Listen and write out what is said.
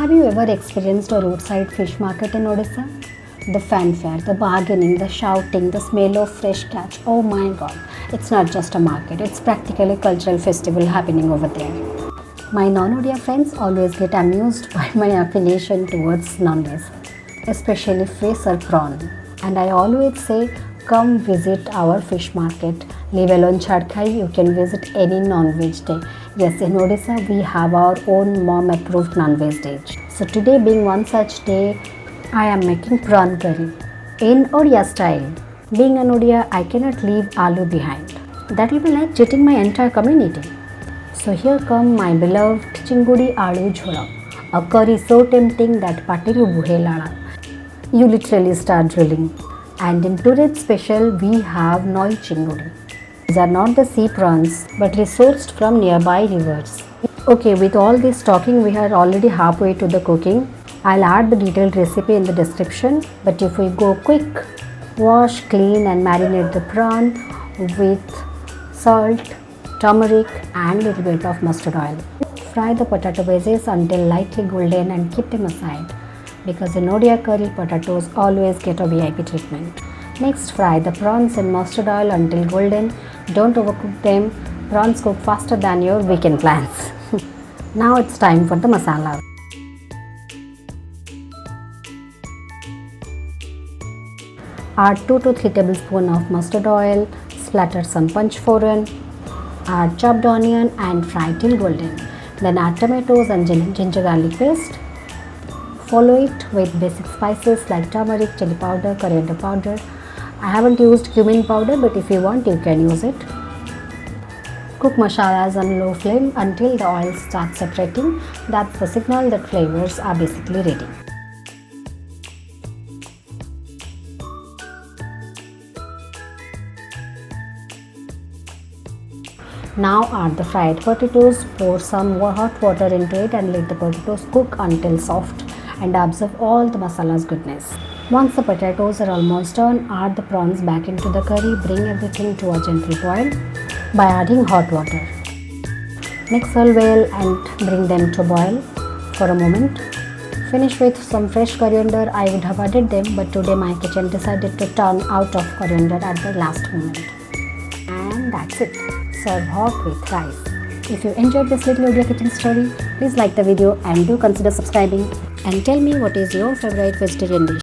Have you ever experienced a roadside fish market in Odisha? The fanfare, the bargaining, the shouting, the smell of fresh catch. Oh my god, it's not just a market, it's practically a cultural festival happening over there. My non-Odia friends always get amused by my affiliation towards non-veg, especially fish or prawn. And I always say, come visit our fish market. Leave alone Tarkari, you can visit any non-veg day. Yes, in Odisha we have our own mom-approved non-veg day. So today being one such day, I am making prawn curry in Odia style. Being an Odia, I cannot leave aloo behind. That will be like cheating my entire community. So here come my beloved Chingudi aloo jhola, a curry so tempting that patiru buhelana. You literally start drilling. And in today's special, we have Noi Chingudi. These are not the sea prawns, but resourced from nearby rivers. Okay, with all this talking, we are already halfway to the cooking. I'll add the detailed recipe in the description. But if we go quick, wash, clean and marinate the prawn with salt, turmeric and little bit of mustard oil. Fry the potato wedges until lightly golden and keep them aside, because in Odia curry, potatoes always get a VIP treatment. Next, fry the prawns in mustard oil until golden. Don't overcook them. Prawns cook faster than your weekend plans. Now it's time for the masala. Add 2 to 3 tablespoons of mustard oil, splatter some panch foran, add chopped onion and fry till golden. Then add tomatoes and ginger garlic paste. Follow it with basic spices like turmeric, chilli powder, coriander powder. I haven't used cumin powder, but if you want, you can use it. Cook masalas on low flame until the oil starts separating. That's the signal that flavors are basically ready. Now add the fried potatoes, pour some hot water into it and let the potatoes cook until soft and absorb all the masala's goodness. Once the potatoes are almost done, add the prawns back into the curry. Bring everything to a gentle boil by adding hot water. Mix all well and bring them to boil for a moment. Finish with some fresh coriander. I would have added them, but today my kitchen decided to turn out of coriander at the last moment. And that's it. Serve hot with rice. If you enjoyed this little Odia kitchen story, please like the video and do consider subscribing. And tell me what is your favorite vegetarian dish.